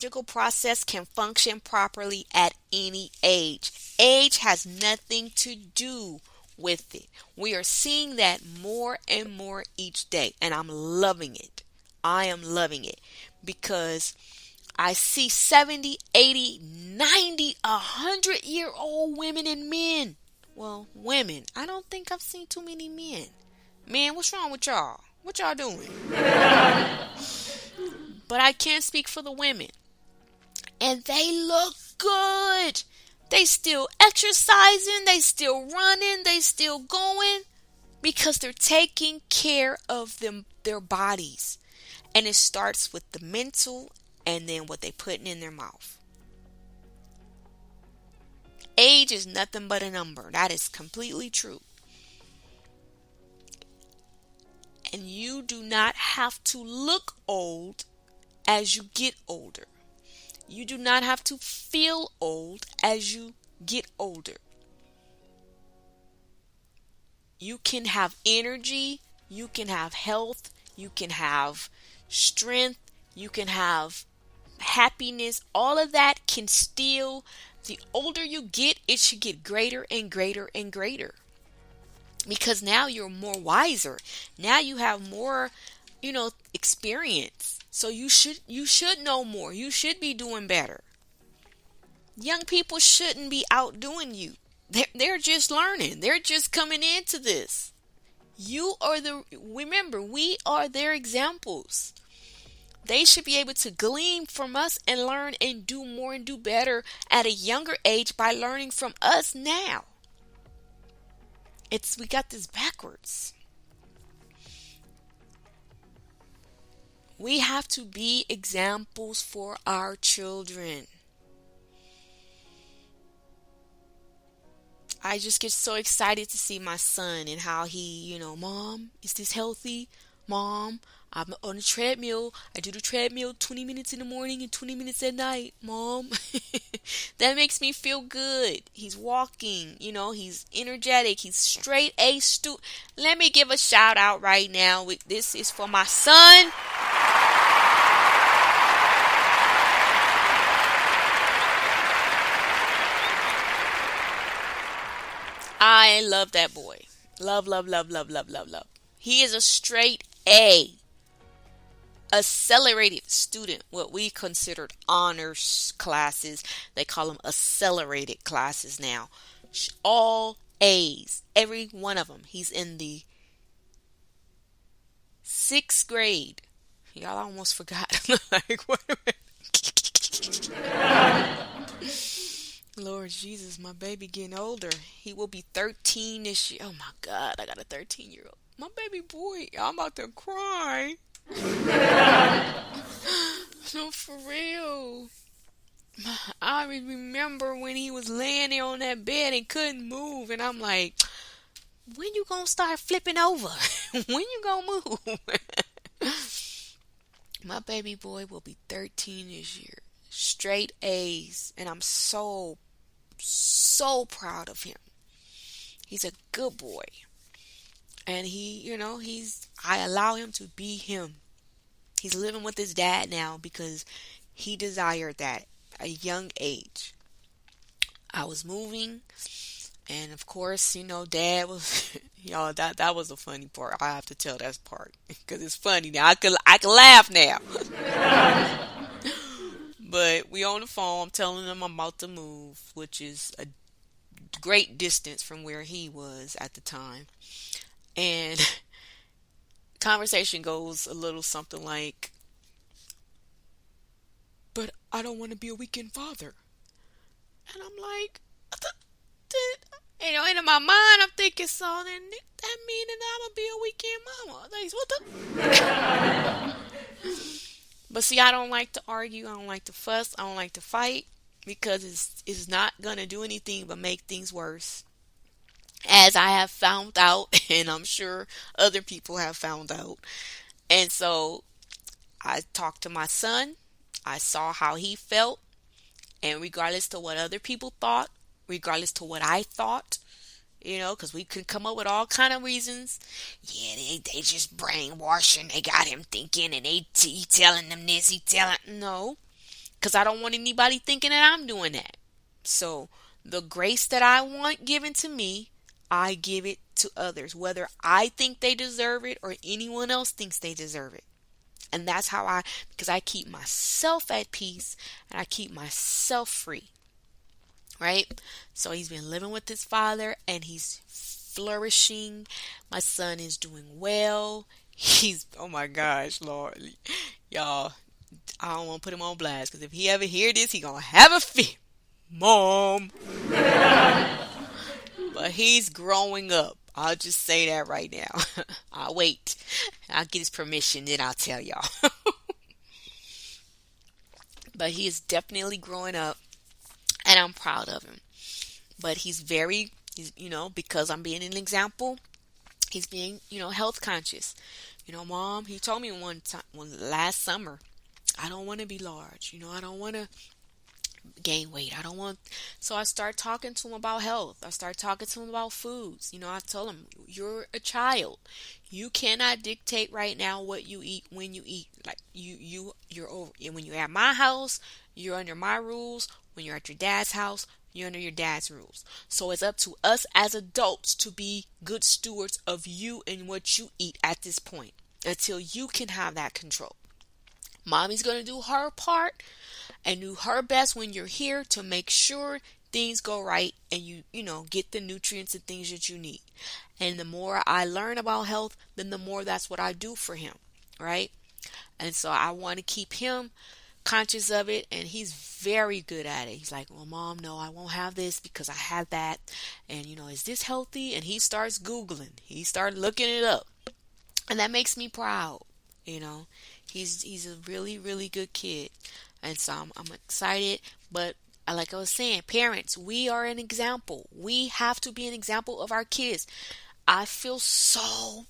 biological process can function properly at any age. Age has nothing to do with it. We are seeing that more and more each day, and I'm loving it. I am loving it because I see 70, 80, 90, 100-year-old women and men. Well, women. I don't think I've seen too many men. Man, what's wrong with y'all? What y'all doing? But I can't speak for the women. And they look good. They still exercising, they still running, they still going because they're taking care of their bodies. And it starts with the mental and then what they putting in their mouth. Age is nothing but a number. That is completely true. And you do not have to look old as you get older. You do not have to feel old as you get older. You can have energy, you can have health, you can have strength, you can have happiness. All of that can still, the older you get, it should get greater and greater and greater. Because now you're more wiser. Now you have more, experience. So you should know more. You should be doing better. Young people shouldn't be outdoing you. They're just learning. They're just coming into this. Remember, we are their examples. They should be able to glean from us and learn and do more and do better at a younger age by learning from us now. We got this backwards. We have to be examples for our children. I just get so excited to see my son and how he, Mom, is this healthy? Mom, I'm on a treadmill. I do the treadmill 20 minutes in the morning and 20 minutes at night. Mom, that makes me feel good. He's walking, he's energetic. He's straight A student. Let me give a shout out right now. This is for my son. I love that boy. Love, love, love, love, love, love, love. He is a straight A. Accelerated student, what we considered honors classes. They call them accelerated classes now. All A's. Every one of them. He's in the 6th grade. Y'all almost forgot. Like, what? Lord Jesus, my baby getting older. He will be 13 this year. Oh my God, I got a 13-year-old. My baby boy, I'm about to cry. No, for real. I remember when he was laying there on that bed and couldn't move, and I'm like, when you gonna start flipping over? When you gonna move? My baby boy will be 13 this year. Straight A's, and I'm so proud of him. He's a good boy, and I allow him to be him. He's living with his dad now because he desired that at a young age. I was moving, and of course, Dad was, that was a funny part. I have to tell that part because it's funny now. I can laugh now. But we on the phone, I'm telling him I'm about to move, which is a great distance from where he was at the time. And conversation goes a little something like, but I don't want to be a weekend father. And I'm like, and in my mind, I'm thinking, so then that means that I'm going to be a weekend mama. Like, what the? But see, I don't like to argue. I don't like to fuss. I don't like to fight because it's not going to do anything but make things worse. As I have found out, and I'm sure other people have found out. And so I talked to my son. I saw how he felt. And regardless to what other people thought, regardless to what I thought, because we could come up with all kind of reasons. Yeah, they just brainwashing. They got him thinking, and he telling them this, he telling. No, because I don't want anybody thinking that I'm doing that. So the grace that I want given to me, I give it to others, whether I think they deserve it or anyone else thinks they deserve it. And that's how because I keep myself at peace and I keep myself free, right? So he's been living with his father and he's flourishing. My son is doing well. He's, oh my gosh, Lord, y'all, I don't want to put him on blast because if he ever hear this, he gonna have a fit, Mom. But he's growing up. I'll just say that right now. I'll wait. I'll get his permission, then I'll tell y'all. But he is definitely growing up, and I'm proud of him. But because I'm being an example, he's being, health conscious. Mom, he told me last summer, I don't want to be large. I don't want to gain weight. So I start talking to him about health. I start talking to him about foods. I told him, you're a child. You cannot dictate right now what you eat when you eat. Like you're over. And when you're at my house, you're under my rules. When you're at your dad's house, you're under your dad's rules. So it's up to us as adults to be good stewards of you and what you eat at this point until you can have that control. Mommy's going to do her part and do her best when you're here to make sure things go right and you get the nutrients and things that you need. And the more I learn about health, then the more that's what I do for him, right? And so I want to keep him conscious of it, and he's very good at it. He's like, well, Mom, no, I won't have this because I have that. And, is this healthy? And he starts Googling. He starts looking it up. And that makes me proud. He's a really, really good kid. And so I'm excited. But like I was saying, parents, we are an example. We have to be an example of our kids. I feel so,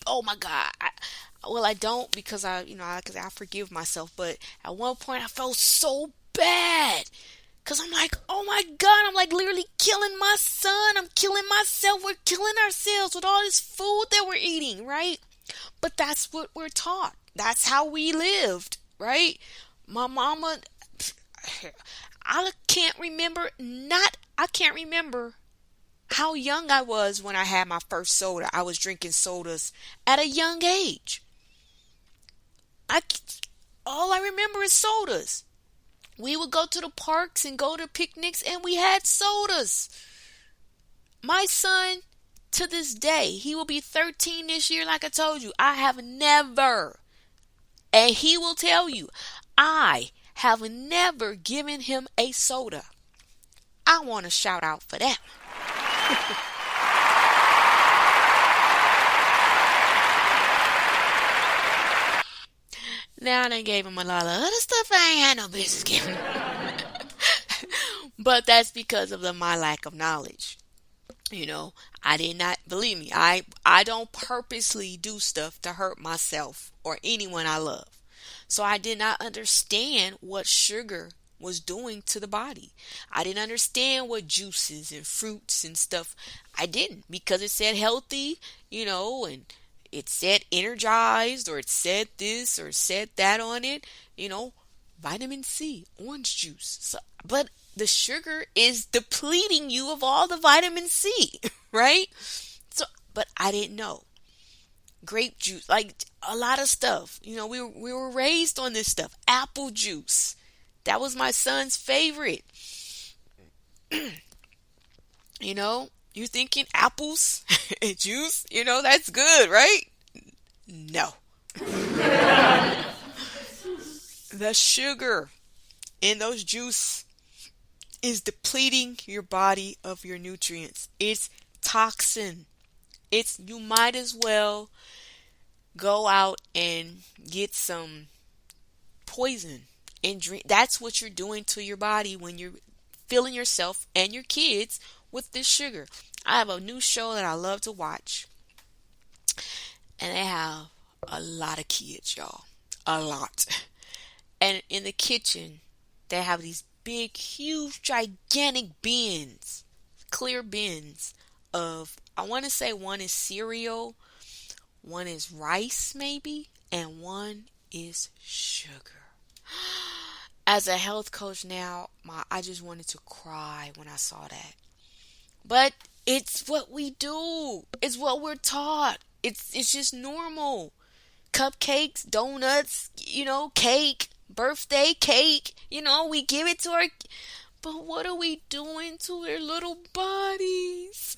oh my God. I don't because because I forgive myself. But at one point I felt so bad. Because I'm like, oh my God, I'm like literally killing my son. I'm killing myself. We're killing ourselves with all this food that we're eating, right? But that's what we're taught. That's how we lived, right? My mama, I can't remember how young I was when I had my first soda. I was drinking sodas at a young age. All I remember is sodas. We would go to the parks and go to picnics and we had sodas. My son, to this day, he will be 13 this year, like I told you. I have never, and he will tell you, I have never given him a soda. I want to shout out for that. Now I done gave him a lot of other stuff I ain't had no business giving him. But that's because of my lack of knowledge. I did not, believe me, I don't purposely do stuff to hurt myself or anyone I love. So I did not understand what sugar was doing to the body. I didn't understand what juices and fruits and stuff. I didn't, because it said healthy, and it said energized, or it said this or said that on it, vitamin C, orange juice. So, but the sugar is depleting you of all the vitamin C, right? So, but I didn't know. Grape juice, like a lot of stuff. We were raised on this stuff. Apple juice. That was my son's favorite. You're thinking apples and juice, that's good, right? No. The sugar in those juice is depleting your body of your nutrients. It's toxin. You might as well go out and get some poison and drink. That's what you're doing to your body when you're filling yourself and your kids with this sugar. I have a new show that I love to watch, and they have a lot of kids, y'all. A lot. And in the kitchen, they have these big, huge, gigantic bins, clear bins of, I want to say one is cereal, one is rice maybe, and one is sugar. As a health coach now, I just wanted to cry when I saw that. But it's what we do. It's what we're taught. It's just normal. Cupcakes, donuts, cake, birthday cake, we give it to our, but what are we doing to their little bodies?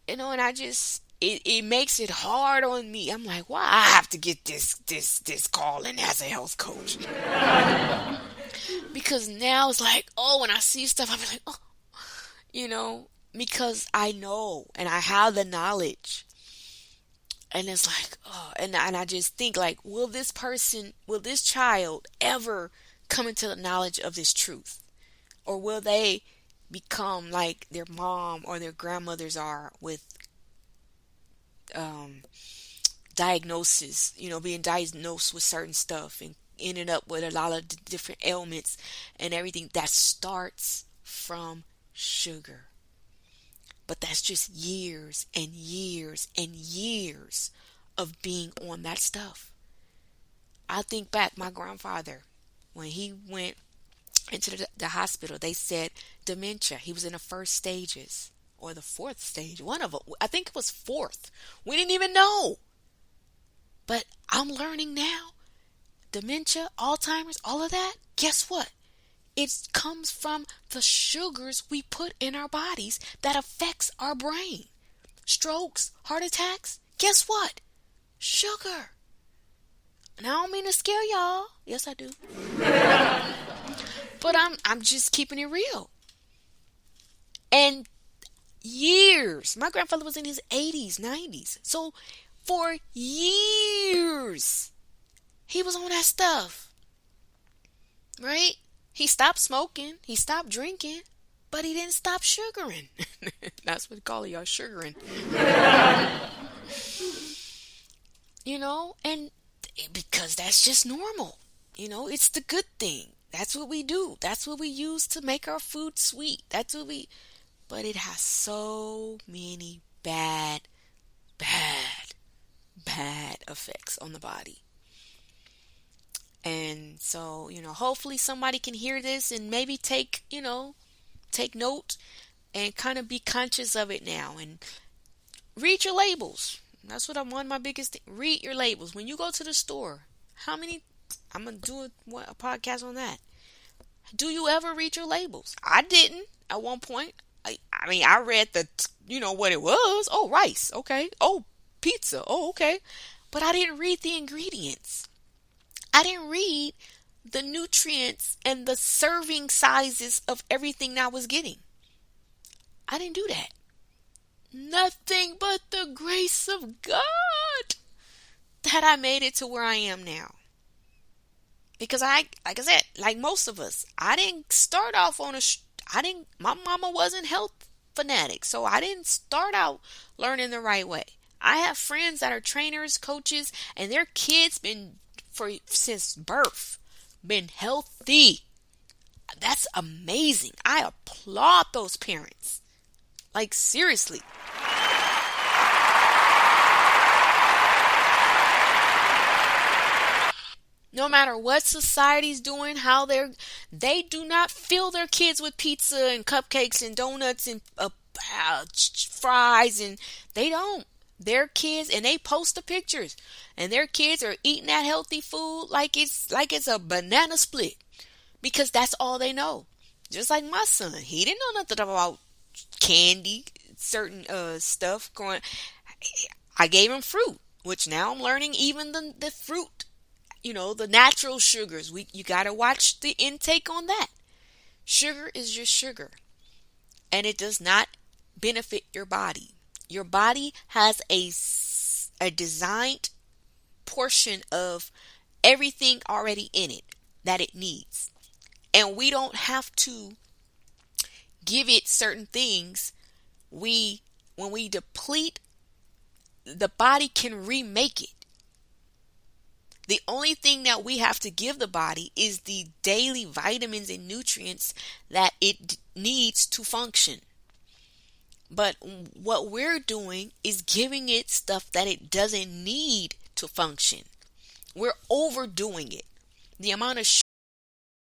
And it makes it hard on me. I'm like, why I have to get this calling as a health coach? Because now it's like, oh, when I see stuff, I'm like, oh, because I know and I have the knowledge. And it's like, oh, and I just think like, will this child ever come into the knowledge of this truth? Or will they become like their mom or their grandmothers are with diagnosis, being diagnosed with certain stuff and ended up with a lot of different ailments and everything that starts from sugar. But that's just years and years and years of being on that stuff. I think back, my grandfather, when he went into the hospital, they said dementia. He was in the first stages or the fourth stage. One of them, I think it was fourth. We didn't even know. But I'm learning now, dementia, Alzheimer's, all of that, guess what? It comes from the sugars we put in our bodies that affects our brain. Strokes, heart attacks, guess what? Sugar. And I don't mean to scare y'all. Yes, I do. But I'm just keeping it real. And years, my grandfather was in his 80s, 90s. So for years, he was on that stuff. Right? He stopped smoking. He stopped drinking. But he didn't stop sugaring. That's what they call y'all, sugaring. And because that's just normal. It's the good thing. That's what we do. That's what we use to make our food sweet. But it has so many bad effects on the body. And so, hopefully somebody can hear this and maybe take note and kind of be conscious of it now and read your labels. That's what one of my biggest things. Read your labels. When you go to the store, I'm going to do a podcast on that. Do you ever read your labels? I didn't at one point. I read what it was. Oh, rice. Okay. Oh, pizza. Oh, okay. But I didn't read the ingredients. I didn't read the nutrients and the serving sizes of everything I was getting. I didn't do that. Nothing but the grace of God that I made it to where I am now. Because like I said, like most of us, I didn't start off my mama wasn't health fanatic. So I didn't start out learning the right way. I have friends that are trainers, coaches, and their kids been since birth been healthy. That's amazing. I applaud those parents. Like, seriously. No matter what society's doing, how they do not fill their kids with pizza and cupcakes and donuts and fries, and they don't. Their kids, and they post the pictures, and their kids are eating that healthy food like it's a banana split, because that's all they know. Just like my son, he didn't know nothing about candy, certain stuff going. I gave him fruit, which now I'm learning even the fruit, the natural sugars. You gotta watch the intake on that. Sugar is just sugar, and it does not benefit your body. Your body has a designed portion of everything already in it that it needs. And we don't have to give it certain things. When we deplete, the body can remake it. The only thing that we have to give the body is the daily vitamins and nutrients that it needs to function. But what we're doing is giving it stuff that it doesn't need to function. We're overdoing it. The amount of